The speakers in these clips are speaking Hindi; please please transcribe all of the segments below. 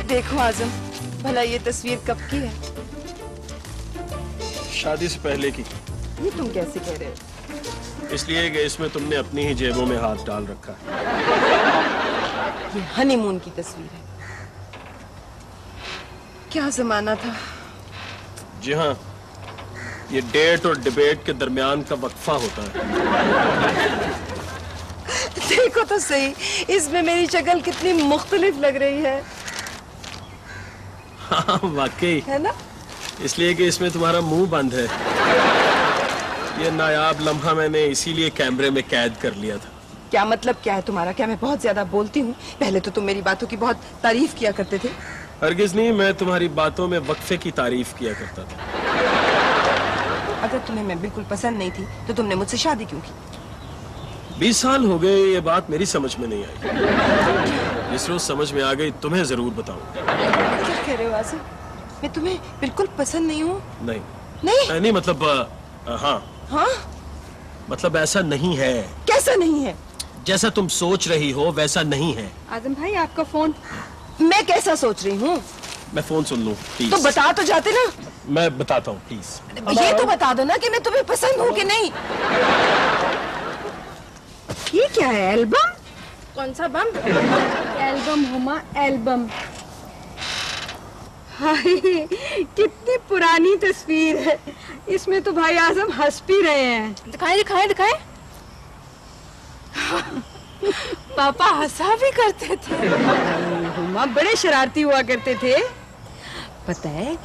देखो आजम, भला ये तस्वीर कब की है? शादी से पहले की। ये तुम कैसे कह रहे हो? इसलिए कि इसमें तुमने अपनी ही जेबों में हाथ डाल रखा है। ये हनीमून की तस्वीर है। क्या जमाना था। जी हाँ, ये डेट और डिबेट के दरमियान का वक्फा होता है। देखो तो सही, इसमें मेरी शक्ल कितनी मुख्तलिफ लग रही है। हाँ वाकई है ना? इसलिए कि इसमें तुम्हारा मुंह बंद है। ये नायाब लम्हा मैंने इसीलिए कैमरे में कैद कर लिया था। क्या मतलब क्या है तुम्हारा? क्या मैं बहुत ज्यादा बोलती हूँ? पहले तो तुम मेरी बातों की बहुत तारीफ किया करते थे। हरगिज नहीं, मैं तुम्हारी बातों में वक्फे की तारीफ किया करता था। अगर तुम्हें मैं बिल्कुल पसंद नहीं थी तो तुमने मुझसे शादी क्यों की? 20 साल हो गए, ये बात मेरी समझ में नहीं आई। जिस रोज समझ में आ गई तुम्हें जरूर बताऊं। क्या कह रहे हो आसिफ? मैं तुम्हें बिल्कुल पसंद नहीं हूँ। नहीं नहीं? नहीं मतलब हाँ हाँ? मतलब ऐसा नहीं है। कैसा नहीं है? जैसा तुम सोच रही हो वैसा नहीं है। आजम भाई आपका फोन। मैं कैसा सोच रही हूँ? मैं फोन सुन लूं प्लीज। तो बता तो जाते ना। मैं बताता हूँ प्लीज। ये तो बता दो ना कि मैं तुम्हें पसंद हूँ कि नहीं। ये क्या है? एल्बम? कौन सा बम? Album Huma album. हाय कितनी पुरानी तस्वीर है। इसमें तो भाई आजम हंस भी रहे हैं। दिखाए दिखाए दिखाए। पापा हंसा भी करते थे। हुमा बड़े शरारती हुआ करते थे। पता है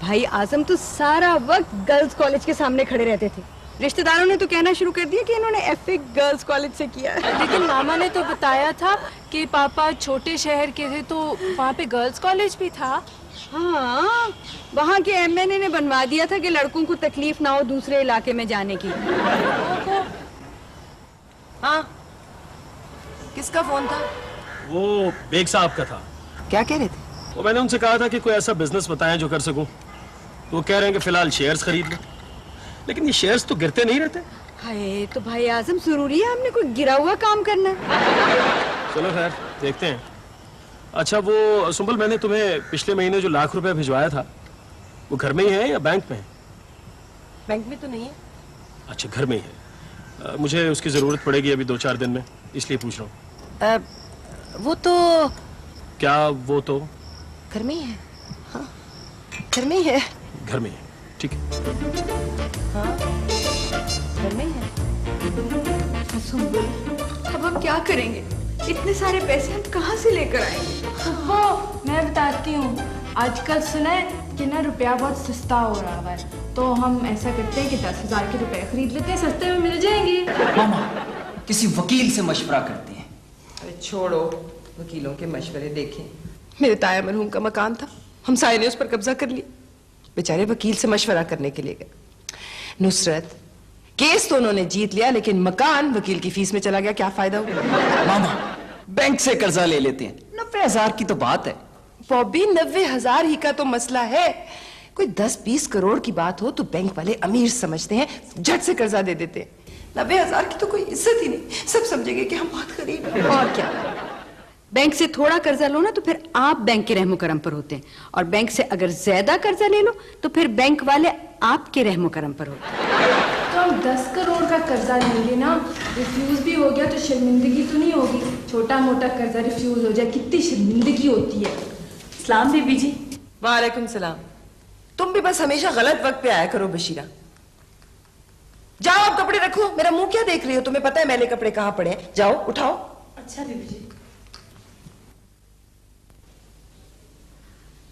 भाई आजम तो सारा वक्त गर्ल्स कॉलेज के सामने खड़े रहते थे। रिश्तेदारों ने तो कहना शुरू कर दिया कि इन्होंने एफए गर्ल्स कॉलेज से किया है। लेकिन मामा ने तो बताया था कि पापा छोटे शहर के थे तो वहाँ पे गर्ल्स कॉलेज भी था। हाँ, वहाँ के एमएनए ने बनवा दिया था कि लड़कों को तकलीफ ना हो दूसरे इलाके में जाने की। हाँ, किसका फोन था? वो बेग साहब का था। क्या कह रहे थे? वो मैंने उनसे कहा था कि कोई ऐसा बिजनेस बताएं जो कर सकूं। तो वो कह रहे हैं कि फिलहाल शेयर्स खरीद लो। लेकिन ये शेयर्स तो गिरते नहीं रहते। हाय तो भाई आजम जरूरी है हमने कोई गिरा हुआ काम करना है। चलो खैर देखते हैं। अच्छा वो सुंबल, मैंने तुम्हें पिछले महीने जो ₹1,00,000 भिजवाया था वो घर में ही है या बैंक में है? बैंक में तो नहीं है। अच्छा घर में ही है। मुझे उसकी जरूरत पड़ेगी अभी 2-4 दिन में, इसलिए पूछ रहा हूँ। वो तो क्या वो तो घर में ही है। हाँ, घर में ही है। घर में ही है, ठीक है। हाँ, घर में ही है। अब हम क्या करेंगे? इतने सारे पैसे हम कहाँ से लेकर आएंगे? वो मैं बताती हूँ, आजकल सुना है कि ना रुपया बहुत सस्ता हो रहा है, तो हम ऐसा करते हैं कि 10,000 के रुपए खरीद लेते हैं, सस्ते में मिल जाएंगे। मामा किसी वकील से मशवरा करते हैं। अरे छोड़ो, वकीलों के मशवरे देखें। मेरे ताया मरहूम का मकान था, हमसाये ने उस पर कब्जा कर लिया। बेचारे वकील से मशवरा करने के लिए गए। नुसरत, केस तो उन्होंने जीत लिया लेकिन मकान वकील की फीस में चला गया। क्या फायदा हुआ? मामा बैंक से कर्जा ले लेते हैं, 90,000 की तो बात है। वो भी 90,000 ही का तो मसला है। कोई 10-20 करोड़ की बात हो तो बैंक वाले अमीर समझते हैं, झट से कर्जा दे देते हैं। 90,000 की तो कोई इज्जत ही नहीं, सब समझेंगे कि हम बहुत गरीब हैं। और क्या, बैंक से थोड़ा कर्जा लो ना तो फिर आप बैंक के रहमो करम पर होते हैं, और बैंक से अगर ज्यादा कर्जा ले लो तो फिर बैंक वाले आपके रहमो करम पर होते हैं। तो हम 10 करोड़ का कर्जा लेंगे ना, रिफ्यूज भी हो गया तो शर्मिंदगी तो नहीं होगी। छोटा मोटा कर्जा रिफ्यूज हो जाए कितनी शर्मिंदगी होती है। सलाम बीबी जी। वालेकुम सलाम। तुम भी बस हमेशा गलत वक्त पे आया करो बशीरा। जाओ आप कपड़े रखो, मेरा मुंह क्या देख रही हो? तुम्हें पता है मैले कपड़े कहाँ पड़े हैं। जाओ उठाओ। अच्छा बीबी जी।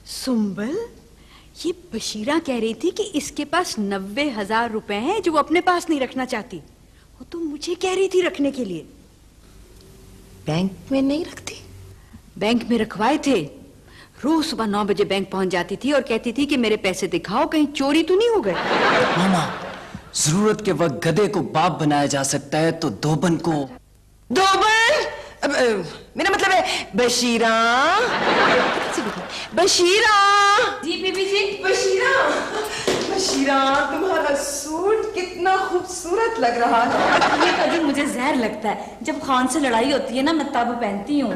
सुंबल, ये बशीरा कह रही थी कि इसके पास 90,000 रुपए हैं जो वो अपने पास नहीं रखना चाहती। वो तो मुझे कह रही थी रखने के लिए। बैंक में नहीं रखती? बैंक में रखवाए थे। रोज सुबह 9 बजे बैंक पहुंच जाती थी और कहती थी कि मेरे पैसे दिखाओ, कहीं चोरी तो नहीं हो गए। मामा जरूरत के वक्त गधे को बाप बनाया जा सकता है तो धोबन को मेरा मतलब है बशीरा। बशीरा जी बीबी जी। बशीरा, बशीरा तुम्हारा सूट कितना खूबसूरत लग रहा है। ये कभी मुझे जहर लगता है, जब खान से लड़ाई होती है ना मैं तब पहनती हूँ।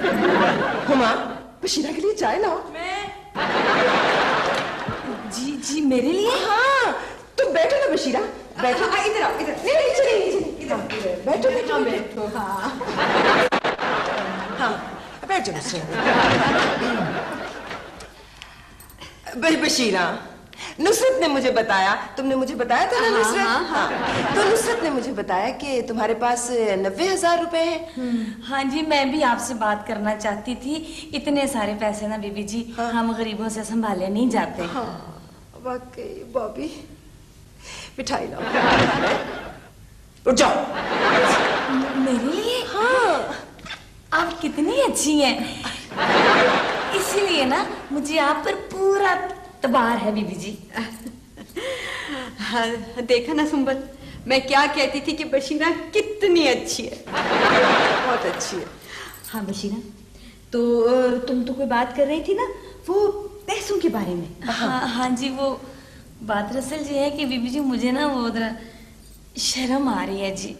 हुमा, बशीरा के लिए चाय लाओ। मैं जी जी मेरे लिए? हाँ, तुम बैठो ना बशीरा, बैठो। इधर आओ, इधर। नहीं नीचे नहीं, नीचे नहीं, इधर बैठो बैठो बैठो। हाँ बैठो नुसरत। बशीरा, नुसरत ने मुझे बताया, तुमने मुझे बताया था ना नुसरत? हाँ। तो नुसरत ने मुझे बताया कि तुम्हारे पास 90,000 रुपए हैं। हाँ जी, मैं भी आपसे बात करना चाहती थी। इतने सारे पैसे ना बीबी जी, हम गरीबों से संभाले नहीं जाते। हाँ वाकई बॉबी, मिठाई लाओ। उठ जाओ। मेरे लिए? हाँ। आप कितनी अच्छी हैं, इसीलिए ना मुझे आप पर पूरा तबार है बीबी जी। हाँ, देखा ना सुंबल, मैं क्या कहती थी कि बशीरा कितनी अच्छी है। बहुत अच्छी है। हाँ बशीरा, तो तुम तो कोई बात कर रही थी ना, वो पैसों के बारे में। हाँ हाँ जी, वो बात दरअसल ये है कि बीबी जी मुझे ना वो शर्म आ रही है जी।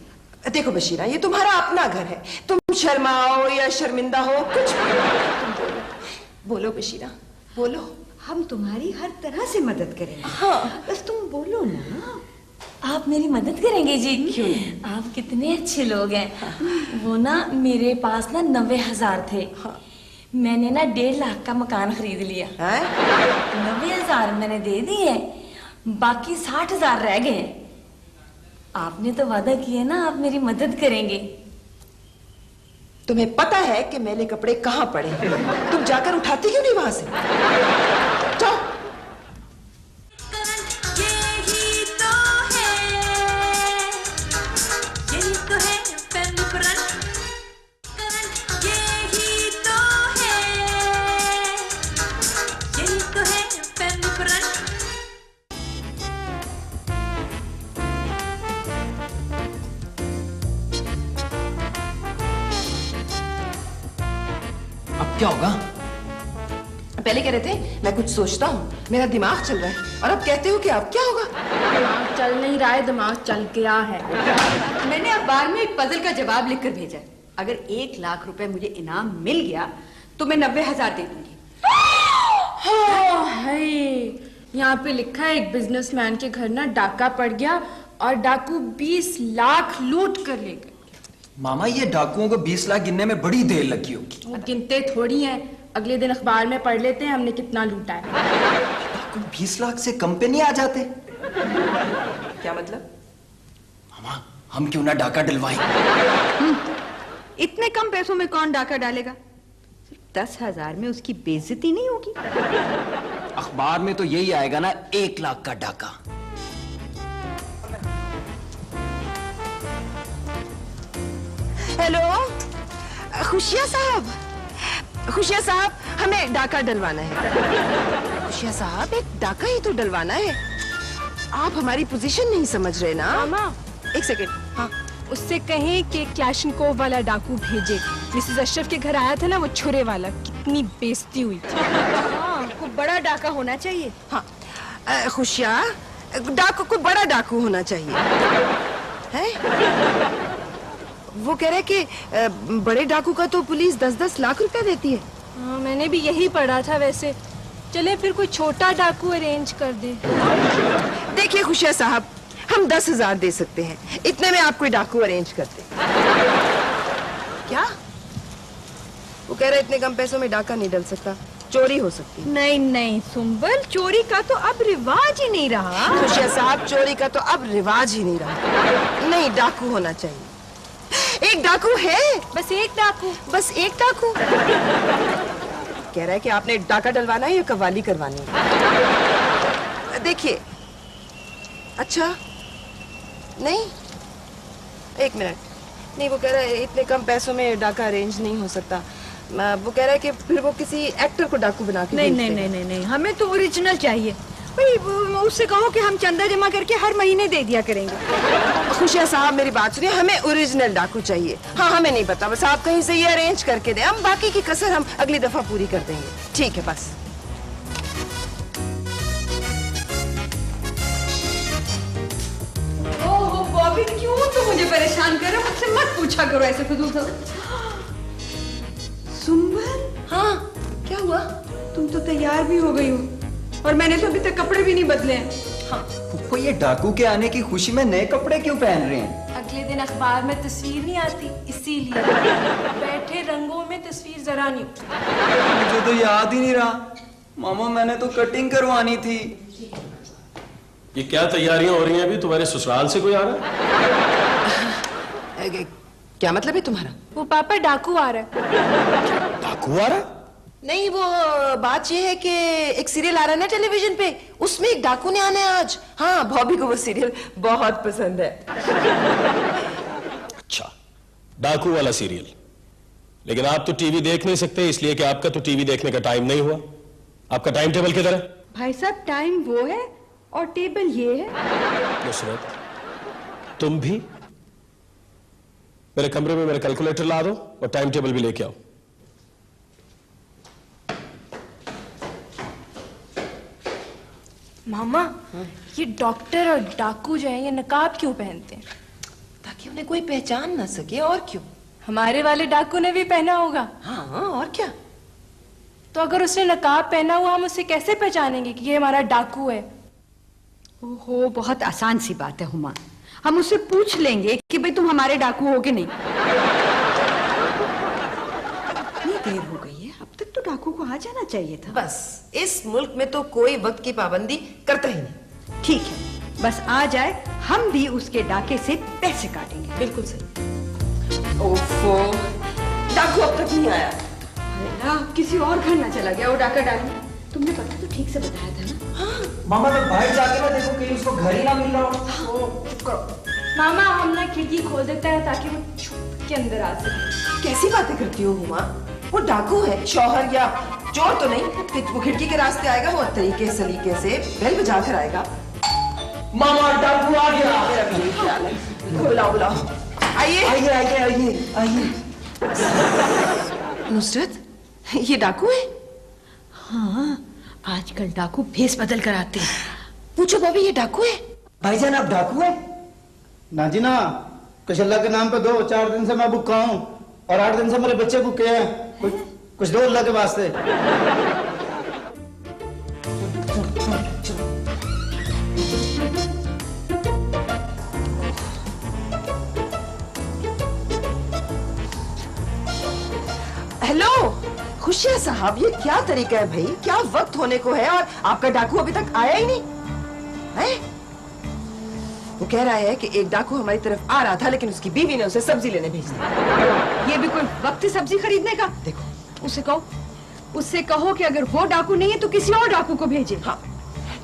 देखो बशीरा, ये तुम्हारा अपना घर है, तुम शर्माओ या शर्मिंदा हो कुछ भी तुम बोलो। बोलो बशीरा, बोलो। हम तुम्हारी हर तरह से मदद करेंगे। हाँ बस तुम बोलो ना। आप मेरी मदद करेंगे जी? क्यों नहीं? आप कितने अच्छे लोग हैं। वो ना मेरे पास ना 90,000 थे। मैंने ना 1.5 लाख का मकान खरीद लिया। 90,000 मैंने दे दिए, बाकी 60,000 रह गए। आपने तो वादा किया ना आप मेरी मदद करेंगे। तुम्हें पता है कि मैले कपड़े कहाँ पड़े हैं? तुम जाकर उठाती क्यों नहीं वहां से? जाओ। यही तो है फैमिली फ्रंट। यही तो है फैमिली फ्रंट। अब क्या होगा? पहले कह रहे थे मैं कुछ सोचता हूँ, मेरा दिमाग चल रहा है, और अब कहते हो कि अब क्या होगा? दिमाग चल नहीं रहा है, दिमाग चल गया है। मैंने अखबार में एक पजल का जवाब लिखकर भेजा है। अगर 1 लाख रुपए मुझे इनाम मिल गया तो मैं 90,000 दे दूंगी। हाँ है, यहाँ पे लिखा है एक बिजनेसमैन के घर ना डाका पड़ गया और डाकू 20 लाख लूट कर ले गए। मामा, ये डाकुओं को 20 लाख गिनने में बड़ी देर लगी होगी। अब गिनते थोड़ी हैं, अगले दिन अखबार में पढ़ लेते हैं हमने कितना लूटा है। डाकू 20 लाख से कम पे नहीं आ जाते? क्या मतलब? मामा, हम क्यों ना डाका डलवाएं? इतने कम पैसों में कौन डाका डालेगा? 10,000 में उसकी बेइज्जती नहीं होगी। अखबार में तो यही आएगा ना, 1 लाख का डाका। हेलो, खुशिया साहब, खुशिया साहब, हमें डाका डलवाना है। खुशिया साहब, एक डाका ही तो डलवाना है। आप हमारी पोजीशन नहीं समझ रहे ना? मामा, एक सेकंड। हाँ, उससे कहें कि क्लैशनकोव वाला डाकू भेजे। मिसेस अशरफ के घर आया था ना वो छुरे वाला, कितनी बेइज्जती हुई थी। हाँ, कोई बड़ा डाका होना चाहिए। हाँ, खुशिया, डाकू कोई बड़ा डाकू होना चाहिए है? वो कह रहे कि बड़े डाकू का तो पुलिस 10-10 लाख रुपए देती है। हाँ, मैंने भी यही पढ़ा था वैसे। चले फिर कोई छोटा डाकू अरेंज कर दे। देखिए खुशिया साहब, हम 10,000 दे सकते हैं, इतने में आप कोई डाकू अरेंज करते। क्या? वो कह रहे इतने कम पैसों में डाका नहीं डल सकता, चोरी हो सकती। नहीं नहीं सुंबल, चोरी का तो अब रिवाज ही नहीं रहा। खुशिया साहब, चोरी का तो अब रिवाज ही नहीं रहा। नहीं, डाकू होना चाहिए। एक डाकू है, बस एक डाकू। बस एक डाकू। कह रहा है कि आपने डाका डलवाना है या कव्वाली करवानी है? देखिए, अच्छा नहीं, एक मिनट, नहीं, वो कह रहा है इतने कम पैसों में डाका अरेंज नहीं हो सकता। वो कह रहा है कि फिर वो किसी एक्टर को डाकू बना के नहीं भेज नहीं देगा। नहीं नहीं नहीं, हमें तो ओरिजिनल चाहिए। भाई उससे कहो कि हम चंदा जमा करके हर महीने दे दिया करेंगे। खुशिया साहब, मेरी बात सुनिए, हमें ओरिजिनल डाकू चाहिए। हाँ, हमें नहीं पता, बस आप कहीं से ये अरेंज करके दें, हम बाकी की कसर हम अगली दफा पूरी कर देंगे। ठीक है, बस। ओहो बॉबी, क्यों तुम मुझे परेशान कर रहे हो? मुझसे मत पूछा करो ऐसे फजूल सवाल। सुंबल, हाँ, क्या हुआ? तुम तो तैयार भी हो गई हो और मैंने तो अभी तक कपड़े भी नहीं बदले हैं। फूफो ये डाकू के आने की खुशी में नए कपड़े क्यों पहन रहे हैं? अगले दिन अखबार में तस्वीर नहीं आती, इसीलिए बैठे रंगों में तस्वीर जरा नहीं उठती। मुझे तो याद ही नहीं रहा। मामा मैंने तो कटिंग करवानी थी। ये क्या तैयारियां हो रही हैं अभी? तुम्हारे ससुराल से कोई आ रहा है? क्या मतलब है तुम्हारा? वो पापा डाकू आ रहा है। डाकू आ रहा है? नहीं, वो बात ये है कि एक सीरियल आ रहा है ना टेलीविजन पे, उसमें एक डाकू ने आना है आज। हाँ, बॉबी को वो सीरियल बहुत पसंद है। अच्छा, डाकू वाला सीरियल। लेकिन आप तो टीवी देख नहीं सकते, इसलिए कि आपका तो टीवी देखने का टाइम नहीं हुआ। आपका टाइम टेबल किधर है? भाई साहब टाइम वो है और टेबल ये है। नुसरत, तुम भी मेरे कमरे में मेरा कैलकुलेटर ला दो और टाइम टेबल भी लेके आओ। मामा, ये डॉक्टर और डाकू जो है ये नकाब क्यों पहनते हैं? ताकि उन्हें कोई पहचान ना सके, और क्यों? हमारे वाले डाकू ने भी पहना होगा। हाँ, और क्या? तो अगर उसने नकाब पहना हुआ, हम उसे कैसे पहचानेंगे कि ये हमारा डाकू है? ओहो, बहुत आसान सी बात है हुमा। हम उससे पूछ लेंगे कि भाई तुम हमारे डाकू हो कि नहीं। इतनी देर हो गई है, अब तक तो डाकू को आ जाना चाहिए था। बस इस मुल्क में तो कोई वक्त की पाबंदी करता ही नहीं। ठीक है, बस आ जाए, हम भी उसके डाके से पैसे काटेंगे। बिल्कुल सही। ओफो, डाकू अब तक नहीं आया। अल्लाह, किसी और घर ना चला गया वो डाका डालने। तुमने पता तो ठीक से बताया था ना? मामा तो बाहर जाके ना देखो कहीं उसको घर ही ना मिल रहा हो। मामा, हम ना खिड़की खोल देता है ताकि वो छुप के अंदर आ सके। कैसी बातें करती हो हुमा? वो डाकू है, शौहर या चोर तो नहीं कि वो खिड़की के रास्ते आएगा। वो तरीके सलीके से बेल बजा कर आएगा। मामा डाकू आ गया। मेरा भी यही ख्याल है। बुलाओ बुलाओ, आइए आइए आइए आइए आइए। नुसरत, ये डाकू है? हाँ, आजकल डाकू भेस बदल कर आते हैं। पूछो बॉबी, ये डाकू है? भाईजान आप डाकू है? ना जी ना, कुछ अल्लाह के नाम पे दो। 4 दिन से मैं भूखा हूँ और 8 दिन से मेरे बच्चे भूखे हैं। कुछ दो अल्लाह के वास्ते। हेलो खुशिया साहब, ये क्या तरीका है भाई? क्या वक्त होने को है और आपका डाकू अभी तक आया ही नहीं है? वो कह रहा है कि एक डाकू हमारी तरफ आ रहा था, लेकिन उसकी बीवी ने उसे सब्जी लेने भेज दिया। ये भी कोई वक्त है सब्जी खरीदने का? देखो, उससे कहो कि अगर वो डाकू नहीं है तो किसी और डाकू को भेजे। हाँ,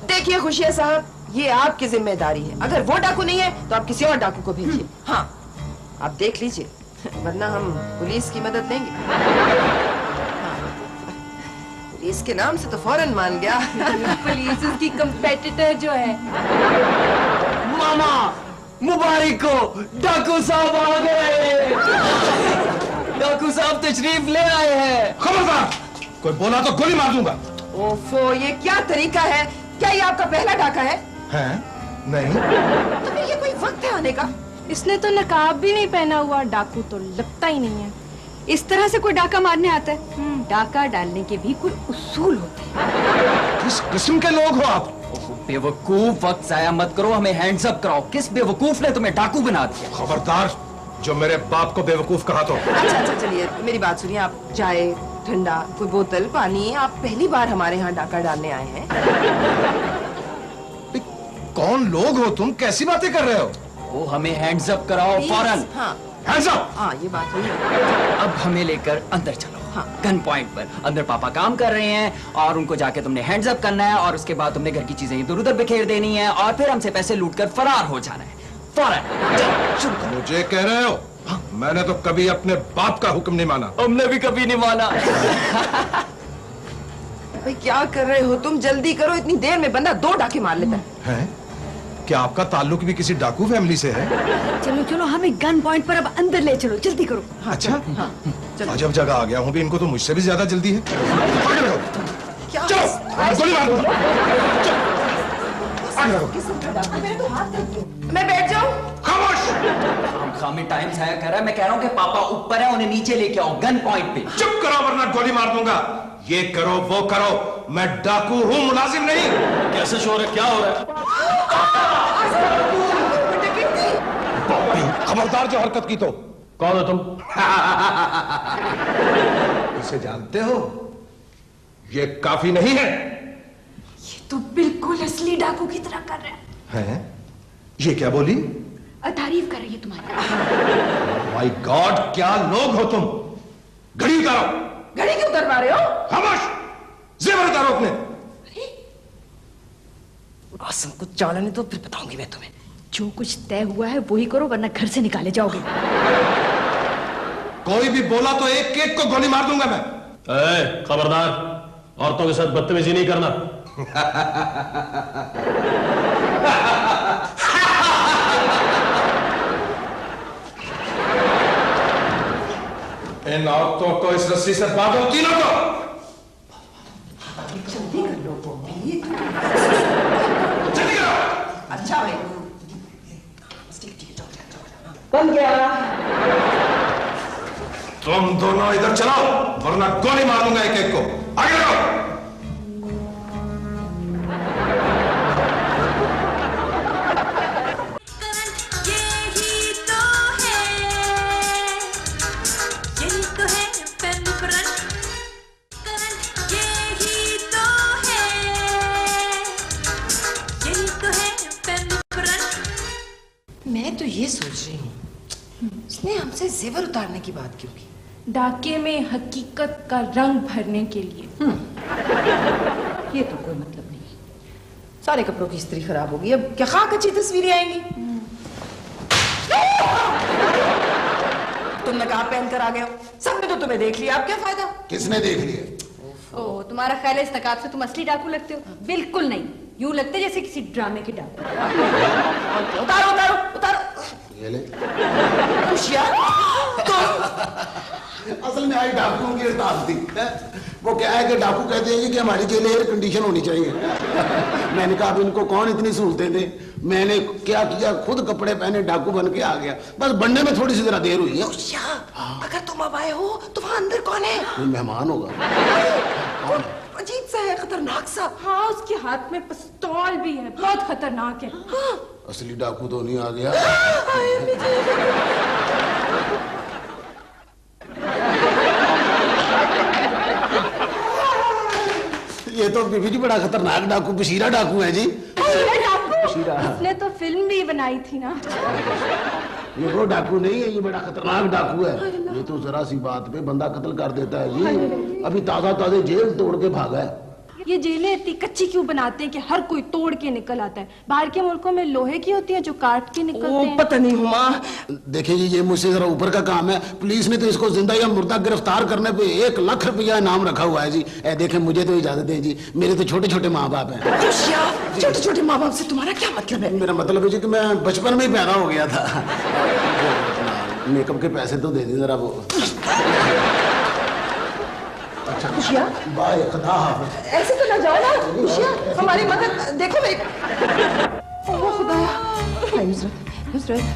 देखिए खुशिया साहब, ये आपकी जिम्मेदारी है। अगर वो डाकू नहीं है तो आप किसी और डाकू को भेजिए। हाँ, आप देख लीजिए, वरना हम पुलिस की मदद लेंगे। पुलिस के नाम से तो फौरन मान गया। पुलिस उसकी कंपेटिटर जो है। मामा मुबारक हो, डाकू साहब आ गए। डाकू साहब तशरीफ ले आए हैं। खबरदार, कोई बोला तो गोली मार दूंगा। ओफो, ये क्या तरीका है? क्या ये आपका पहला डाका है? हैं? नहीं। तो फिर ये कोई वक्त है आने का? इसने तो नकाब भी नहीं पहना हुआ, डाकू तो लगता ही नहीं है। इस तरह से कोई डाका मारने आता है? डाका डालने के भी कोई उसूल होते हैं। किस किस्म के लोग हो आप? बेवकूफ, वक्त जाया मत करो, हमें हैंड्स अप कराओ। किस बेवकूफ ने तुम्हें डाकू बना दिया? खबरदार, जो मेरे बाप को बेवकूफ कहा तो। अच्छा, चलिए मेरी बात सुनिए। आप चाय, ठंडा, कोई बोतल, पानी। आप पहली बार हमारे यहाँ डाका डालने आए हैं। कौन लोग हो तुम? कैसी बातें कर रहे हो? वो हमें हैंड्स अप कराओ फौरन। हाँ हैंड्स अप! हाँ, ये बात हुई। अब हमें लेकर अंदर चलो। हाँ। गन पॉइंट पर अंदर पापा काम कर रहे हैं और उनको जाके तुमने हैंड्स अप करना है और उसके बाद तुमने घर की चीजें इधर उधर बिखेर देनी है और फिर हमसे पैसे लूटकर फरार हो जाना है फौरन। मुझे कह रहे हो? मैंने तो कभी अपने बाप का हुक्म नहीं माना। हमने भी कभी नहीं माना। भाई क्या कर रहे हो तुम? जल्दी करो, इतनी देर में बंदा 2 डाके मार लेता है। हैं? क्या आपका ताल्लुक भी किसी डाकू फैमिली से है? चलो चलो, हमें गन पॉइंट पर अब अंदर ले चलो, जल्दी करो। अच्छा, अजब जगह आ गया हूँ भी। इनको तो मुझसे भी ज्यादा जल्दी है। क्या? चलो, गोली मार दो। मैं बैठ जाऊं? खामोश! खामी टाइम जाया कर रहा है। मैं कह रहा हूँ कि पापा ऊपर है, उन्हें नीचे लेके आओ गन पॉइंट पे। चुप करो वरना गोली मार दूंगा। ये करो वो करो, मैं डाकू हूं, मुलाजिम नहीं। कैसे शोर है, क्या हो रहा है? खबरदार जो हरकत की तो। कौन हो तुम? इसे जानते हो? ये काफी नहीं है। ये तो बिल्कुल असली डाकू की तरह कर रहा हैं? ये क्या बोली? है। तारीफ कर रही है तुम्हारी। माय गॉड, क्या लोग हो तुम। घड़ी उतारो। घड़ी क्यों उतरवा रहे हो? खामोश, जेवर उतारो अपने। आसम को चालाने तो फिर बताऊंगी मैं तुम्हें। जो कुछ तय हुआ है वही करो, वरना घर से निकाले जाओगे। कोई भी बोला तो एक एक को गोली मार दूंगा मैं। खबरदार, औरतों के साथ बदतमीजी नहीं करना। इन औरतों को इस रस्सी से बांधो, तीनों को। जल्दी कर लो बॉबी। जल्दी करो। अच्छा भाई, बन गया। तुम दोनों इधर चलो, वरना गोली मार दूंगा एक एक को। आगे बढ़ो। यही तो है पेन ब्रश। यही तो है पेन ब्रश। मैं तो ये सोच रही हूँ, उसने हमसे जेवर उतारने की बात क्यों की? डाके में हकीकत का रंग भरने के लिए। ये तो कोई मतलब नहीं। सारे कपड़ों की इस्त्री खराब होगी, अब क्या खाक अच्छी तस्वीरें आएंगी। तुम नकाब पहन कर आ गए हो, सबने तो तुम्हें देख लिया, अब क्या फायदा? किसने देख लिया? ओ, तुम्हारा ख्याल है इस नकाब से तुम असली डाकू लगते हो? बिल्कुल नहीं, यूं लगते जैसे किसी ड्रामे के डाकू। उतारो उतारो उतारो। ये ले। असल में आई डाकुओं की हड़ताल थी। वो क्या है कि डाकू कहते हैं कि हमारी जेल एयर कंडीशन होनी चाहिए। मैंने कहा अब इनको कौन इतनी सहूलतें दे। मैंने क्या किया, खुद कपड़े पहने डाकू बन के आ गया। बस बनने में थोड़ी सी जरा देर हुई है। अगर तुम अब आए हो तो वहां अंदर कौन है? कोई मेहमान होगा। कौन? अजीब सा है, खतरनाक सा। हाँ, उसके हाथ में पिस्तौल भी है, बहुत खतरनाक है। हाँ। असली डाकू तो नहीं आ गया। ये तो बीबी जी बड़ा खतरनाक डाकू, बशीरा डाकू है जी। उसने तो फिल्म भी बनाई थी ना। ये वो डाकू नहीं है, ये बड़ा खतरनाक डाकू है। ये तो जरा सी बात पे बंदा कत्ल कर देता है जी। अभी ताजा ताजे जेल तोड़ के भागा है। ये जेलें इतनी कच्ची क्यों बनाते हैं कि हर कोई तोड़ के निकल आता है? बाहर के मुल्कों में लोहे की होती है जो काट के निकलते हैं। पता नहीं हुमा। देखिए जी, ये मुझसे जरा ऊपर का काम है। पुलिस ने तो इसको जिंदा या मुर्दा गिरफ्तार करने पे 1 लाख रुपया इनाम रखा हुआ है जी। देखें, मुझे तो इजाजत दें जी, मेरे तो छोटे छोटे माँ बाप हैं। छोटे छोटे माँ बाप से तुम्हारा क्या मतलब है? मेरा मतलब है जी कि मैं बचपन में ही पैदा हो गया था। मेकअप के पैसे तो दे दें जरा वो। अच्छा खुशिया, बाय खुदा हाफिज। ऐसे तो ना जाओ ना खुशिया, हमारी मदद देखो भाई। ओ खुदाया, नुसरत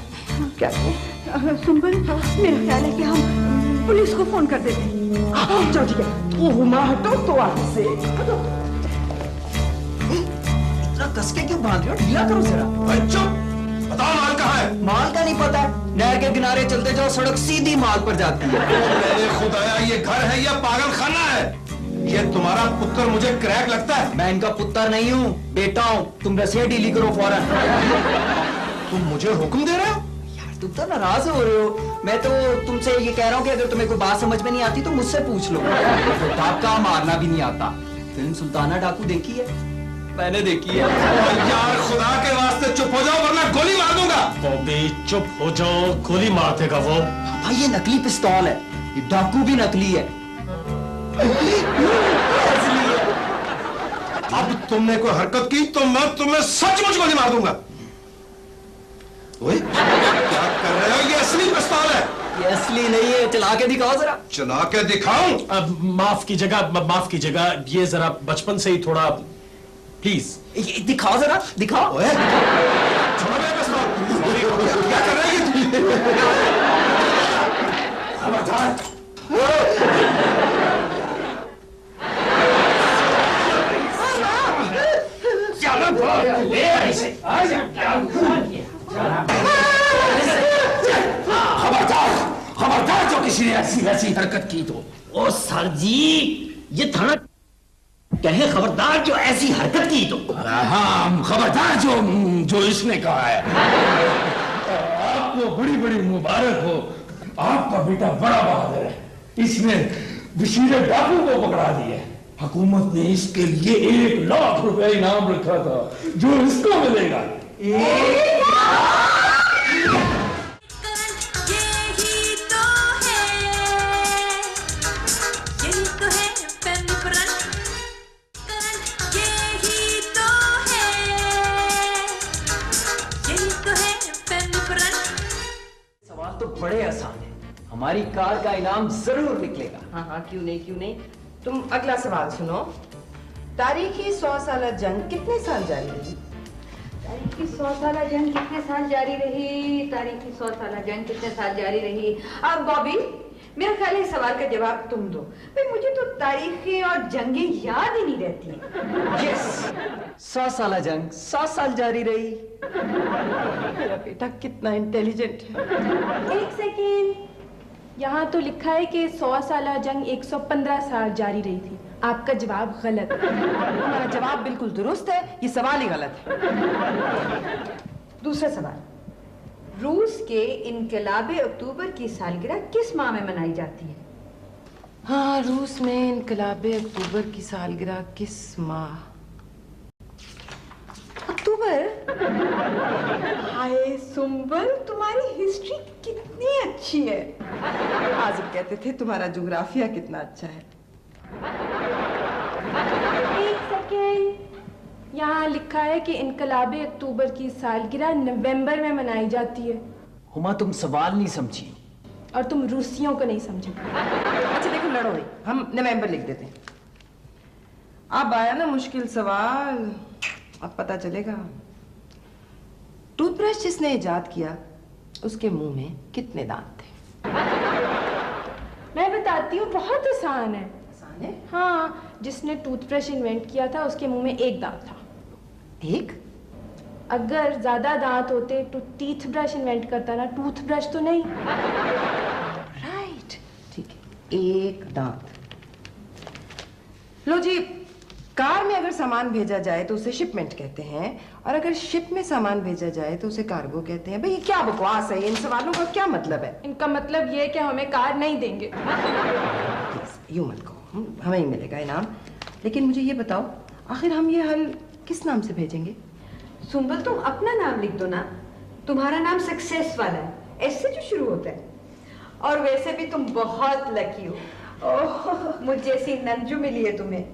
क्या करें? सुंबल, मेरा ख्याल है कि हम पुलिस को फोन कर देते हैं। चलो ठीक है। ओ हुमा हटो तो आगे से। इतना कस के क्यों बांध रहे हो? ढीला करो जरा। चुप, बताओ माल कहाँ है? माल का नहीं पता? नहर के किनारे चलते जाओ, सड़क सीधी माल पर जाती है। मेरे खुदाया, ये घर है या पागल खाना है? ये तुम्हारा पुत्र मुझे क्रैक लगता है। मैं इनका पुत्र नहीं हूँ, बेटा हूँ। तुम रसीद डीली करो फौरन। तुम मुझे हुक्म दे रहे हो? यार तुम तो नाराज हो रहे हो। मैं तो तुमसे ये कह रहा हूँ कि अगर तुम्हें कोई बात समझ में नहीं आती तो मुझसे पूछ लो। डाका मारना भी नहीं आता। फिल्म सुल्ताना डाकू देखी है? मैंने देखी है। यार खुदा के वास्ते चुप हो जाओ वरना गोली मार दूंगा। बॉबी चुप हो जाओ, गोली मार देगा वो। भाई ये नकली पिस्तौल है, ये डाकू भी नकली है। अब तुमने कोई हरकत की तो मैं तुम्हें सचमुच गोली मार दूंगा। ओए, क्या कर रहे हो? ये असली पिस्तौल है। ये असली नहीं है, चला के दिखाओ जरा। चला के दिखाऊं? अब माफ कीजिएगा, ये जरा बचपन से ही थोड़ा, प्लीज। ये दिखाओ जरा, दिखाओ। ओए, छोड़ो मेरा पिस्तौल। क्या कर रहे हैं? इसने ऐसी वैसी हरकत की तो। ओ सर जी, ये थाना कहे खबरदार जो ऐसी हरकत की तो। हाँ खबरदार जो इसने कहा है। आपको बड़ी बड़ी मुबारक हो, आपका बेटा बड़ा बहादुर है, इसने बशीर डाकू को पकड़ा दिया। हुकूमत ने इसके लिए 1 लाख रुपए इनाम रखा था, जो इसको मिलेगा। यही तो है फैमिली ब्रांच। यही तो है फैमिली ब्रांच। सवाल तो बड़े आसान है, हमारी कार का इनाम जरूर निकलेगा। हाँ हाँ, क्यों नहीं क्यों नहीं। तुम अगला सवाल सुनो। तारीखी 100 साल जंग कितने साल जारी रही? तारीखी 100 साल जंग कितने साल जारी रही? तारीखी 100 साल जंग कितने साल जारी रही? अब बॉबी, मेरा ख्याल है इस सवाल का जवाब तुम दो। भाई मुझे तो तारीखें और जंगें याद ही नहीं रहती। यस, 100 साल जंग 100 साल जारी रही। मेरा बेटा कितना इंटेलिजेंट है। एक सेकेंड, यहाँ तो लिखा है कि 100 साल जंग 115 साल जारी रही थी। आपका जवाब गलत है। हमारा जवाब बिल्कुल दुरुस्त है, ये सवाल ही गलत है। दूसरा सवाल, रूस के इनकलाब अक्टूबर की सालगिरह किस माह में मनाई जाती है? हाँ, रूस में इनकलाब अक्टूबर की सालगिरह किस माह? अक्टूबर? हाय सुंबल, तुम्हारी हिस्ट्री कितनी अच्छी है। आजिम कहते थे तुम्हारा ज्योग्राफिया कितना अच्छा है। एक सेकेंड, यहाँ लिखा है कि इनकलाब अक्टूबर की सालगिरह नवंबर में मनाई जाती है। हुमा तुम सवाल नहीं समझी और तुम रूसियों को नहीं समझे। अच्छा देखो, लड़ो नहीं, हम नवंबर लिख देते हैं। अब आया ना मुश्किल सवाल, अब पता चलेगा। टूथब्रश जिसने इजाद किया उसके मुंह में कितने दांत थे? मैं बताती हूँ, बहुत आसान है। आसान है? हाँ, जिसने टूथब्रश इन्वेंट किया था उसके मुंह में 1 दांत था। एक? अगर ज्यादा दांत होते तो टीथ ब्रश इन्वेंट करता ना, टूथब्रश तो नहीं। राइट, ठीक है, 1 दांत। लो जी, कार में अगर सामान भेजा जाए तो उसे शिपमेंट कहते हैं, और अगर शिप में सामान भेजा जाए तो उसे कार्गो कहते हैं। भाई ये क्या बकवास है? इन सवालों का क्या मतलब है? इनका मतलब ये है कि हमें कार नहीं देंगे। यूं मत कहो, हमें ही मिलेगा इनाम। लेकिन मुझे ये बताओ, आखिर हम ये हल किस नाम से भेजेंगे? सुंबल, तुम अपना नाम लिख दो ना। तुम्हारा नाम सक्सेस वाला है, एस से जो शुरू होता है। और वैसे भी तुम बहुत लकी हो। ओह, मुझ जैसी नंजू मिली है तुम्हें।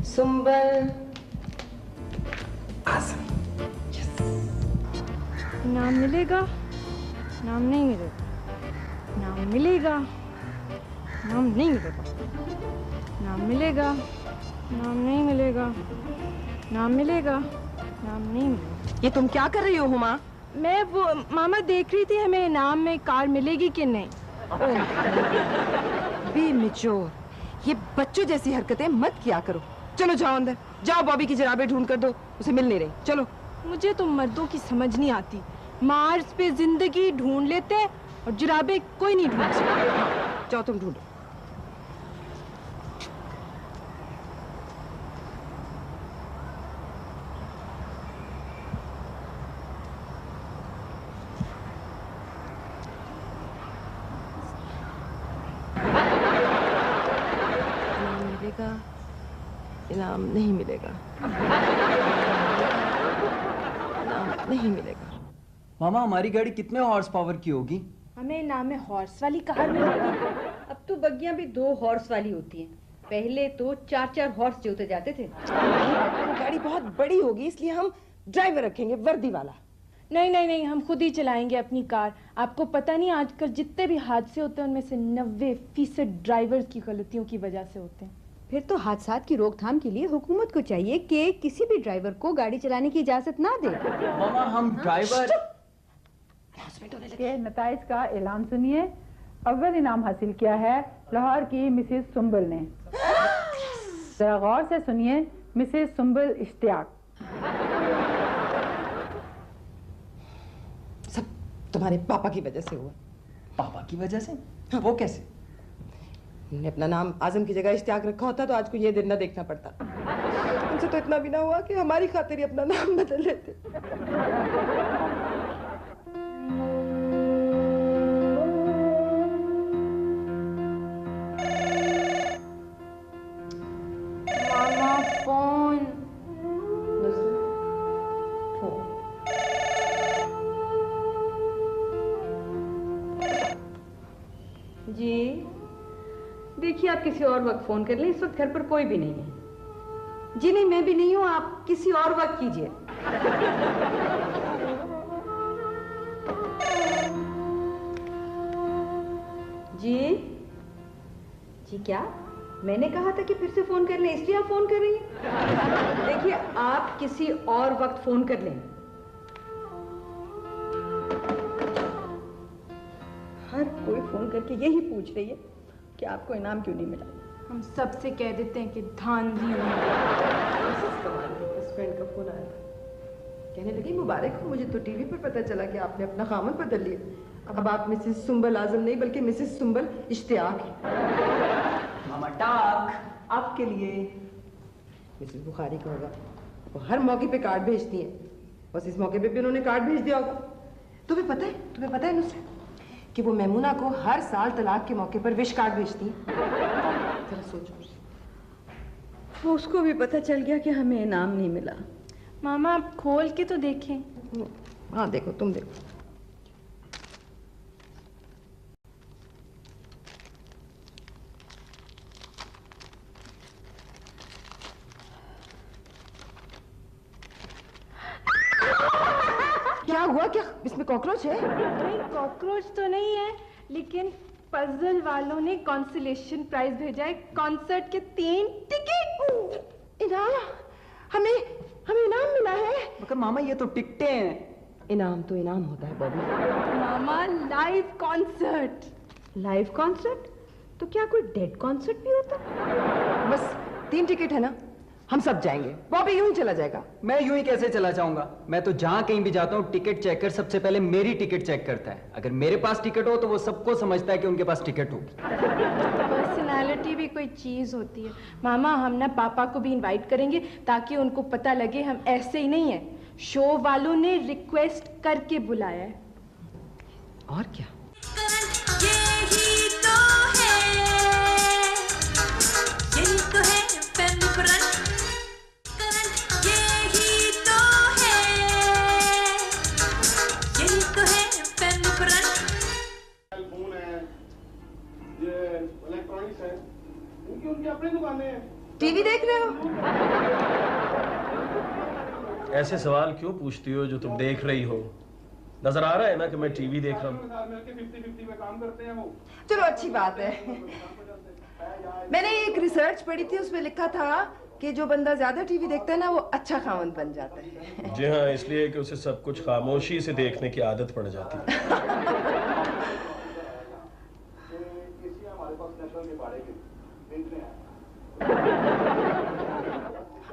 सुंबल आजम। नाम मिलेगा, नाम नहीं मिलेगा, नाम मिलेगा, नाम नहीं मिलेगा, नाम मिलेगा, नाम नहीं मिलेगा, नाम मिलेगा, नाम नहीं मिलेगा। ये तुम क्या कर रही हो हुमा? मैं वो मामा देख रही थी हमें इनाम में कार मिलेगी कि नहीं। बी मैच्योर, ये बच्चों जैसी हरकतें मत किया करो। चलो जाओ अंदर, जाओ बॉबी की जराबें ढूंढ कर दो, उसे मिल नहीं रही। चलो। मुझे तो मर्दों की समझ नहीं आती। मार्स पे जिंदगी ढूंढ लेते हैं और जराबें कोई नहीं ढूंढ सकता। जाओ तुम ढूंढो। इनाम नहीं मिलेगा, इनाम नहीं मिलेगा। मामा, हमारी गाड़ी कितने हॉर्स पावर की होगी? हमें इनाम में हॉर्स वाली कार मिलेगी। अब तो बग्गियां भी 2 हॉर्स वाली होती हैं। पहले तो 4-4 हॉर्स जोते जाते थे। गाड़ी बहुत बड़ी होगी, इसलिए हम ड्राइवर रखेंगे, वर्दी वाला। नहीं नहीं नहीं, हम खुद ही चलाएंगे अपनी कार। आपको पता नहीं, आजकल जितने भी हादसे होते हैं उनमें से 90% ड्राइवर की गलतियों की वजह से होते हैं। फिर तो हादसात की रोकथाम के लिए हुकूमत को चाहिए कि किसी भी ड्राइवर को गाड़ी चलाने की इजाजत ना दे। मामा, हम ड्राइवर के नताइज का ऐलान सुनिए। अव्वल इनाम हासिल किया है लाहौर की मिसेस सुंबल ने। जरा गौर से सुनिए, मिसेस सुंबल इश्तियाक। तुम्हारे पापा की वजह से हुआ। पापा की वजह से? वो कैसे? उन्होंने अपना नाम आजम की जगह इश्तियाक रखा होता तो आज को ये दिन ना देखना पड़ता। उनसे तो इतना भी ना हुआ कि हमारी खातिर ही अपना नाम बदल लेते। मामा फोन। जी देखिए, आप किसी और वक्त फोन कर लें, इस वक्त घर पर कोई भी नहीं है। जी नहीं, मैं भी नहीं हूं, आप किसी और वक्त कीजिए। जी जी क्या? मैंने कहा था कि फिर से फोन कर लें, इसलिए आप फोन कर रही हैं। देखिए, आप किसी और वक्त फोन कर लें। हर कोई फोन करके यही पूछ रही है कि आपको इनाम क्यों नहीं मिला। हम सबसे कह देते हैं कि धांधली हुई। फ्रेंड का फोन आया था, कहने लगी मुबारक हो, मुझे तो टीवी पर पता चला कि आपने अपना खामन बदल लिया। अब आप मिसेस सुंबल आजम नहीं बल्कि मिसेस सुंबल इश्तियाक है। मामा टाक आपके लिए। मिसेस बुखारी का होगा, वो हर मौके पे कार्ड भेजती है, बस इस मौके पे भी उन्होंने कार्ड भेज दिया होगा। तुम्हें पता है नुसरत कि वो मैमूना को हर साल तलाक के मौके पर विश कार्ड भेजती है। जरा सोचो। वो उसको भी पता चल गया कि हमें इनाम नहीं मिला। मामा आप खोल के तो देखें। हाँ देखो, तुम देखो। क्या हुआ? क्या इसमें कॉकरोच है? नहीं, कॉकरोच तो नहीं है, लेकिन पजल वालों ने कॉन्सोलेशन प्राइज भेजा है, कॉन्सर्ट के 3 टिकट। इनाम? हमें इनाम मिला है? मगर मामा ये तो टिकटें हैं। इनाम तो इनाम होता है बॉबी। मामा लाइव कॉन्सर्ट। Live concert? तो क्या कोई डेड कॉन्सर्ट भी होता? बस 3 टिकट है ना, हम सब जाएंगे। बॉबी यूं ही चला जाएगा। मैं यूं ही कैसे चला जाऊंगा? मैं तो जहां कहीं भी जाता हूँ टिकट चेकर सबसे पहले मेरी टिकट चेक करता है। अगर मेरे पास टिकट हो तो वो सबको समझता है कि उनके पास टिकट होगी। पर्सनालिटी भी कोई चीज होती है। मामा हम ना पापा को भी इनवाइट करेंगे ताकि उनको पता लगे हम ऐसे ही नहीं है, शो वालों ने रिक्वेस्ट करके बुलाया है। और क्या? यही तो है फैमिली ब्रांच। यही तो है फैमिली ब्रांच। फोन है, ये इलेक्ट्रॉनिक्स है, उनकी अपनी दुकानें हैं। टीवी देख रहे हो? ऐसे सवाल क्यों पूछती हो जो तुम देख रही हो? नजर आ रहा है ना कि मैं टीवी देख रहा हूँ। मिलके 50-50 में काम करते हैं वो। चलो अच्छी बात है। मैंने एक रिसर्च पढ़ी थी, उसमें लिखा था कि जो बंदा ज्यादा टीवी देखता है ना वो अच्छा खामन बन जाता है। जी हाँ, इसलिए कि उसे सब कुछ खामोशी से देखने की आदत पड़ जाती है।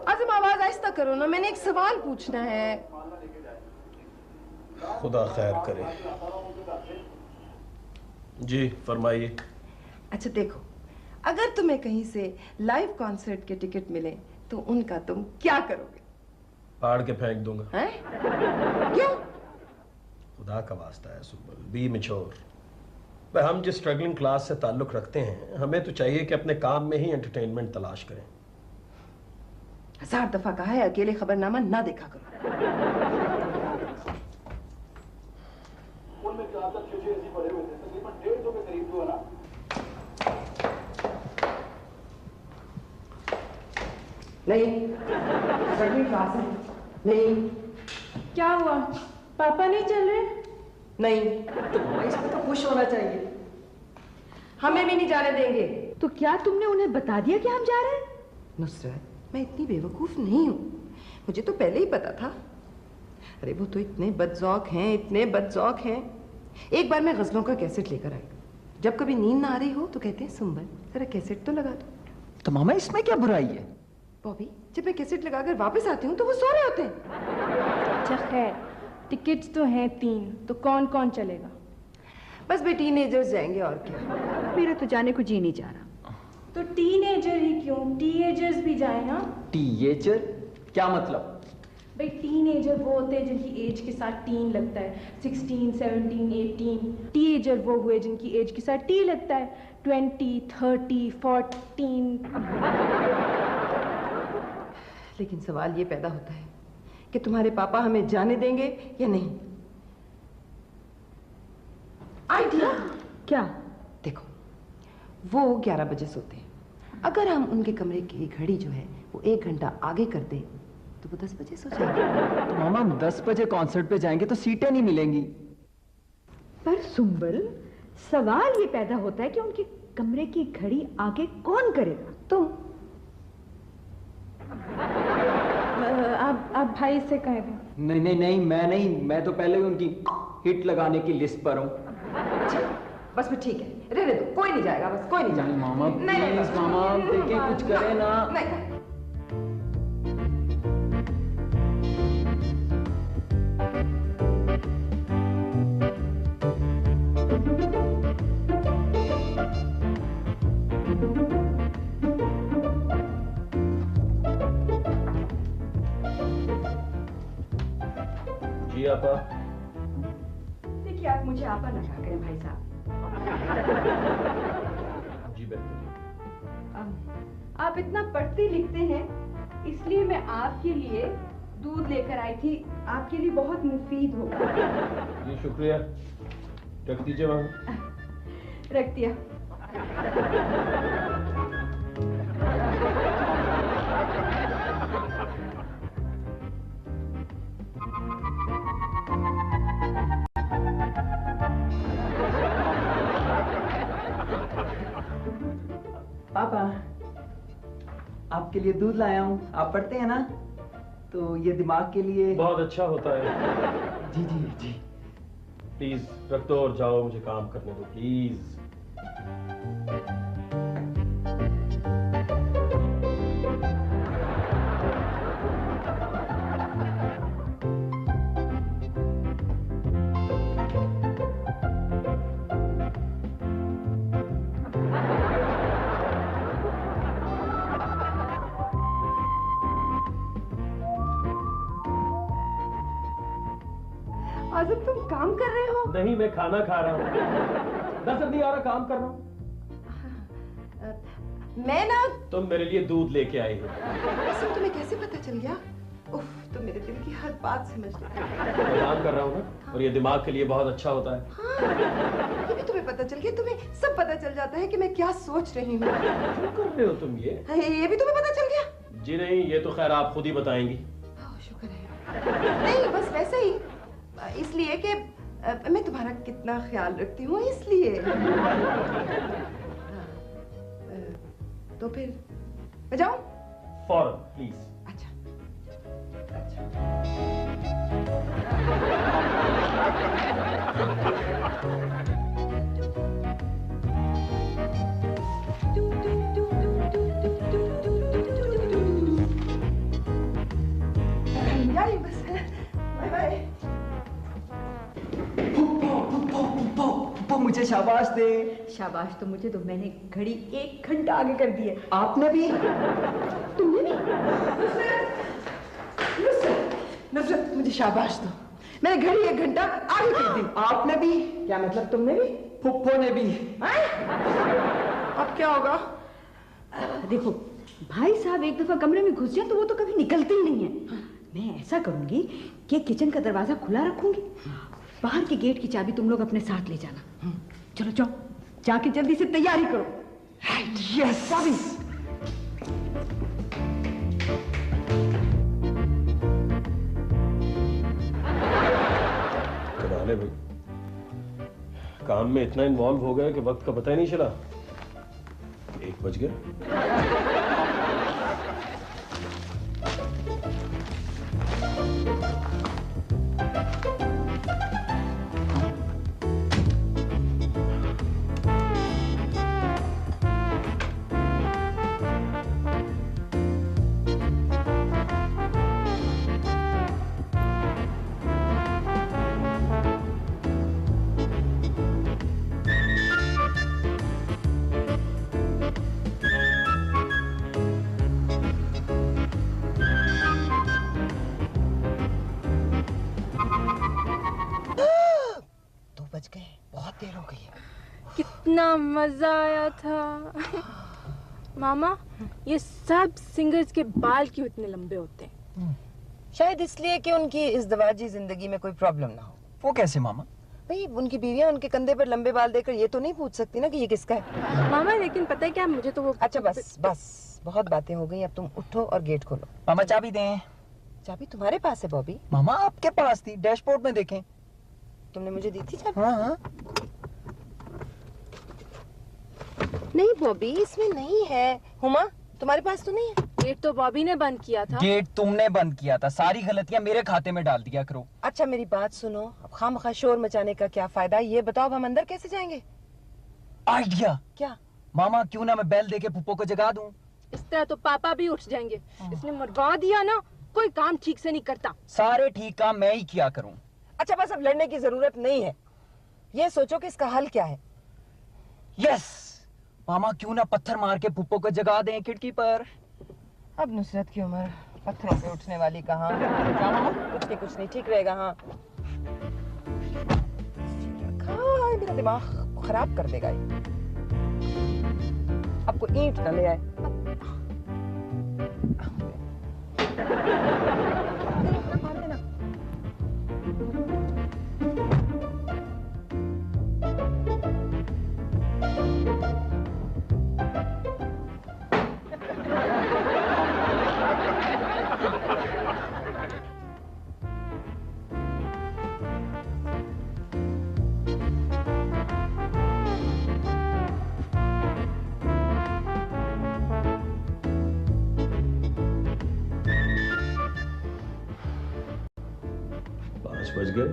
आजम आवाज आहिस्ता करो ना, मैंने एक सवाल पूछना है। खुदा खैर करे। जी फरमाइए। अच्छा देखो, अगर तुम्हें कहीं से लाइव कॉन्सर्ट के टिकट मिले तो उनका तुम क्या करोगे? फाड़ के फेंक दूंगा। हैं? क्यों? खुदा का वास्ता है सुबल, बी मैच्योर। भाई हम जिस स्ट्रगलिंग क्लास से ताल्लुक रखते हैं, हमें तो चाहिए कि अपने काम में ही एंटरटेनमेंट तलाश करें। 1000 दफा कहा है अकेले खबरनामा ना देखा करो। उनमें ज्यादा चीजें ऐसी पड़े हुए थे, तकरीबन 150 के करीब जो है ना। नहीं, स्ट्रगलिंग क्लास है। नहीं। क्या हुआ? पापा नहीं चल रहे? नहीं। तो इसमें तो खुश होना चाहिए। हमें भी नहीं जाने देंगे। तो क्या तुमने उन्हें बता दिया कि हम जा रहे हैं? नुसरत, मैं इतनी बेवकूफ नहीं हूँ, मुझे तो पहले ही पता था। अरे वो तो इतने बदजौक हैं, इतने बदजौक हैं। एक बार मैं गजलों का कैसेट लेकर आई, जब कभी नींद ना आ रही हो तो कहते हैं सुंबल जरा कैसेट तो लगा दो। तो मामा इसमें क्या बुराई है? बॉबी, जब मैं कैसेट लगाकर वापस आती हूँ तो वो सो रहे होते हैं। अच्छा खैर, टिकट्स तो हैं 3, तो कौन कौन चलेगा? बस भी टीनेजर्स जाएंगे और क्या। मेरा तो जाने को जी नहीं जा रहा। तो टीनेजर ही क्यों, टीनेजर्स भी जाए ना। टीएचर क्या मतलब? भाई टीनेजर वो होते हैं जिनकी एज के साथ टीन लगता है, 16, 17, 18। टीनेजर वो हुए जिनकी एज के साथ टी लगता है, 20, 30, 14। लेकिन सवाल ये पैदा होता है कि तुम्हारे पापा हमें जाने देंगे या नहीं। आइडिया क्या? देखो, वो 11 बजे सोते हैं। अगर हम उनके कमरे की घड़ी जो है वो 1 घंटा आगे कर दें तो वो 10 बजे सो जाएंगे। तो मामा हम 10 बजे कॉन्सर्ट पे जाएंगे तो सीटें नहीं मिलेंगी। पर सुंबल, सवाल ये पैदा होता है कि उनके कमरे की घड़ी आगे कौन करेगा? तुम। आप भाई से कह दें। नहीं नहीं नहीं, मैं नहीं, मैं तो पहले ही उनकी हिट लगाने की लिस्ट पर हूँ। बस भी ठीक है, रहने दो, कोई नहीं जाएगा, बस कोई नहीं जाएगा। नहीं मामा प्लीज, मामा देखें कुछ करें ना। नहीं। जी आपा। देखिए, आप मुझे आपा ना कहा करें भाई साहब। जी बेहतर। आप इतना पढ़ते लिखते हैं, इसलिए मैं आपके लिए दूध लेकर आई थी, आपके लिए बहुत मुफीद होगा। जी शुक्रिया, रख दीजिए वहाँ। रख दिया। पापा, आपके लिए दूध लाया हूँ। आप पढ़ते हैं ना, तो ये दिमाग के लिए बहुत अच्छा होता है। जी जी जी। प्लीज रख दो और जाओ, मुझे काम करने दो प्लीज। आजम, तुम काम कर रहे हो? नहीं, मैं खाना खा रहा हूँ। नजर नहीं आ रहा, काम कर रहा हूँ। मैं ना। तुम मेरे लिए दूध लेके आई हो। आजम, तुम्हें कैसे पता चल गया? उफ, तुम मेरे दिल की हर बात समझ लेते हो। मैं काम कर रहा हूँ ना, और ये दिमाग के लिए बहुत अच्छा होता है। हाँ, ये भी तुम्हें पता चल गया? तुम्हें सब पता चल जाता है कि मैं क्या सोच रही हूँ। क्यों कर रहे हो तुम ये? ये भी तुम्हें पता चल गया? जी नहीं, ये तो खैर आप खुद ही बताएंगी। शुक्र है। नहीं, बस वैसे ही, इसलिए कि मैं तुम्हारा कितना ख्याल रखती हूँ, इसलिए। तो फिर मैं जाऊँ? फौरन प्लीज। अच्छा। जाइए बस। Bye bye. मुझे शाबाश दे। शाबाश तो मुझे दो, मैंने घड़ी 1 घंटा आगे कर दी है। आपने भी? तुमने भी? नुसरत, मुझे शाबाश दो, मैंने घड़ी 1 घंटा आगे कर दी। आपने भी? क्या मतलब, तुमने भी? फुप्पो ने भी। अब क्या होगा? देखो, भाई साहब एक दफा कमरे में घुस जाए तो वो तो कभी निकलते ही नहीं है। मैं ऐसा करूंगी कि किचन का दरवाजा खुला रखूंगी, बाहर के गेट की चाबी तुम लोग अपने साथ ले जाना। चलो जाओ, जाके जल्दी से तैयारी करो। यस। चाबी। कमाल है भाई, काम में इतना इन्वॉल्व हो गया कि वक्त का पता ही नहीं चला। 1 बज गया। बज गए, बहुत देर हो गई है। कितना मजा आया था। मामा, ये सब सिंगर्स के बाल क्यों इतने लंबे होते हैं? शायद इसलिए कि उनकी इस दवाजी जिंदगी में कोई प्रॉब्लम ना हो। वो कैसे मामा? भाई उनकी बीवियां उनके कंधे पर लंबे बाल देखकर ये तो नहीं पूछ सकती ना कि ये किसका है। मामा लेकिन पता है क्या, मुझे तो वो अच्छा बस बस, बहुत बातें हो गई, अब तुम उठो और गेट खोलो। मामा चाबी दें। चाबी तुम्हारे पास है बॉबी? मामा आपके पास थी, डैशबोर्ड में देखें। तुमने मुझे दी थी चाबी? हाँ। नहीं बॉबी, इसमें नहीं है। हुमा, तुम्हारे पास तो नहीं है? गेट तो बॉबी ने बंद किया था। गेट तुमने बंद किया था, सारी गलतियां मेरे खाते में डाल दिया करो। अच्छा मेरी बात सुनो, अब खामखा शोर मचाने का क्या फायदा, ये बताओ अब हम अंदर कैसे जाएंगे? आइडिया। क्या? मामा क्यों ना मैं बेल देके पुप्पो को जगा दूं? इस तरह तो पापा भी उठ जाएंगे। इसने मरवा दिया ना, कोई काम ठीक से नहीं करता। सारे ठीक काम मैं ही किया करूं। अच्छा बस अब लड़ने की जरूरत नहीं है, ये सोचो कि इसका हल क्या है। यस मामा, क्यों ना पत्थर मार के पुप्पो को जगा दें खिड़की पर। अब नुसरत की उम्र पत्थरों पे उठने वाली कहाँ? कुछ नहीं ठीक रहेगा। हाँ मेरा दिमाग खराब कर देगा ये। अब कोई ईंट न ले आए। बज गए,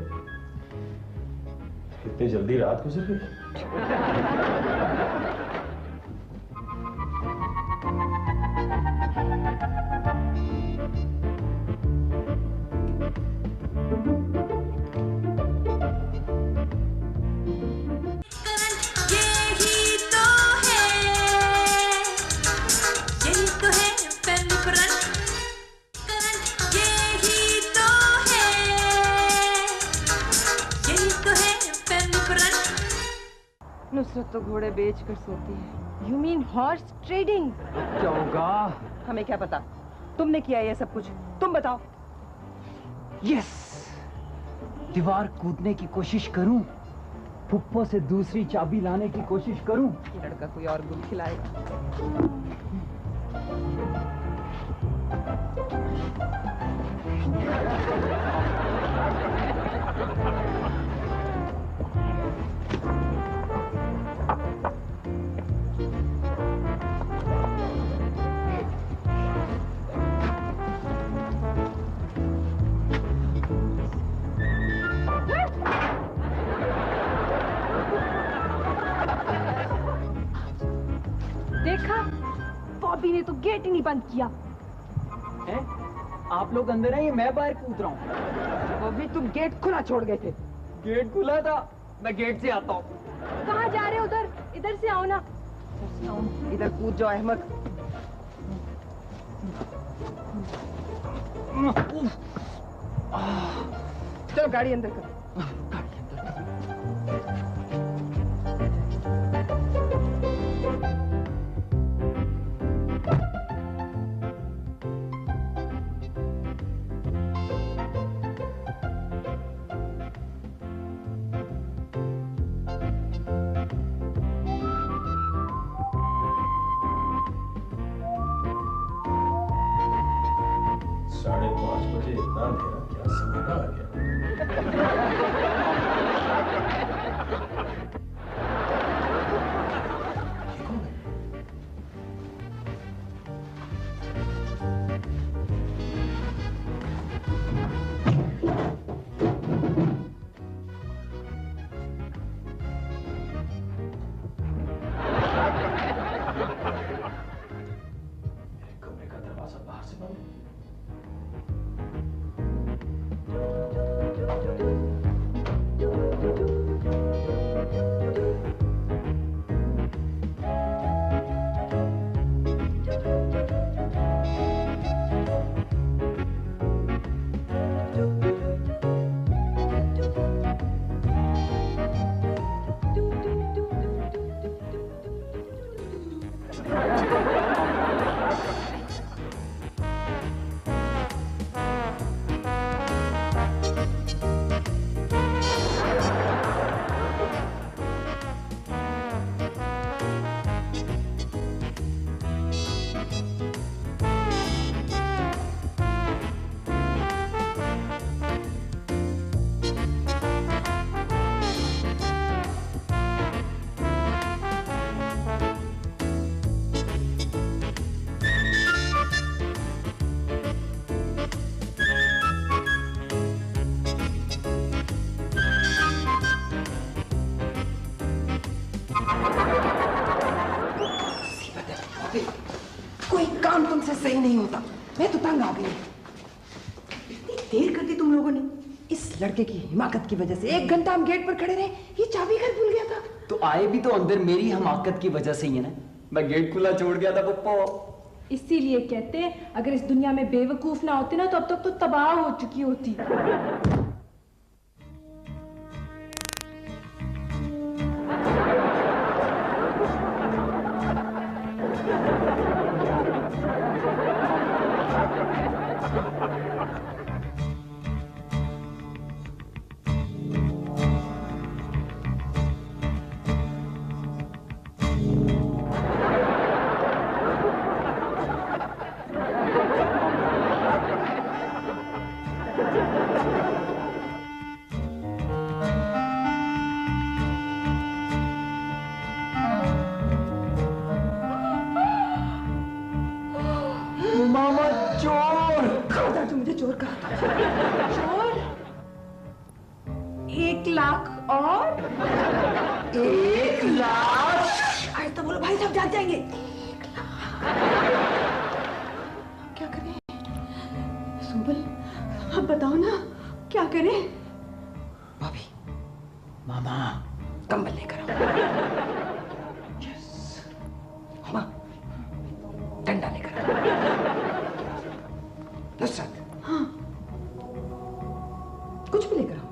इतनी जल्दी रात गुजर गई। नुसरत तो घोड़े बेच कर सोती है। You mean horse trading? क्या होगा? हमें क्या पता, तुमने किया ये सब कुछ, तुम बताओ। यस, दीवार कूदने की कोशिश करूं, पुप्पो से दूसरी चाबी लाने की कोशिश करूं। ये लड़का कोई और गुल खिलाएगा। देखा, बॉबी ने तो गेट ही नहीं बंद किया। हैं? आप लोग अंदर हैं, मैं बाहर कूद रहा हूँ। बॉबी तुम गेट खुला छोड़ गए थे। गेट खुला था, मैं गेट से आता हूँ। कहाँ जा रहे हो? उधर, इधर से आओ ना। इधर कूद जाओ अहमद। चलो गाड़ी अंदर करो। साढ़े 5 बजे इतना अंधेरा, क्या सन्नाटा आ गया। सही नहीं होता। मैं तो तंग आ गई। इतनी देर कर दी तुम लोगों ने। इस लड़के की हिमाकत की वजह से 1 घंटा हम गेट पर खड़े रहे। ये चाबी घर भूल गया था। तो आए भी तो अंदर मेरी हमाकत की वजह से ही है ना। मैं गेट खुला छोड़ गया था पप्पा। इसीलिए कहते हैं अगर इस दुनिया में बेवकूफ ना होते ना तो अब तक तो तबाह हो चुकी होती। मामा चोर। खबरदार, तू मुझे चोर कहा था। चोर 1 लाख और 1 लाख। आज तो बोलो भाई साहब जान जाएंगे। 1 लाख। क्या करें सुंबल, अब बताओ ना क्या करें। भाभी मामा कंबल लेकर आओ। हुमा डंडा लेकर आओ। नुसरत, हाँ कुछ भी लेकर आओ।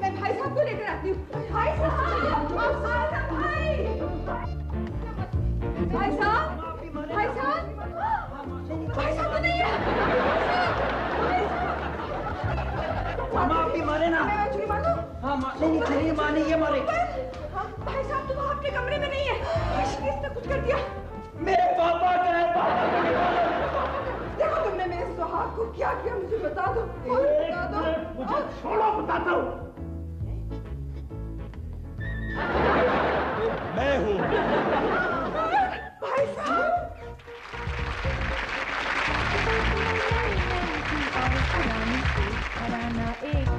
मैं भाई साहब को लेकर आती हूँ। भाई साहब, भाई साहब, भाई साहब, भाई साहब तो नहीं है। मामा मारे ना। मैं चुरी मार दूँ? हाँ नहीं चोरी माने ये मारे। भाई साहब तुम आपके कमरे में नहीं है। इसने कुछ कर दिया। मेरे पापा का है। देखो तुमने मेरे सुहाग को क्या किया, मुझे बता दो। बता दो। मुझे छोड़ो, बताता हूँ। मैं हूँ भाई साहब। हराना एक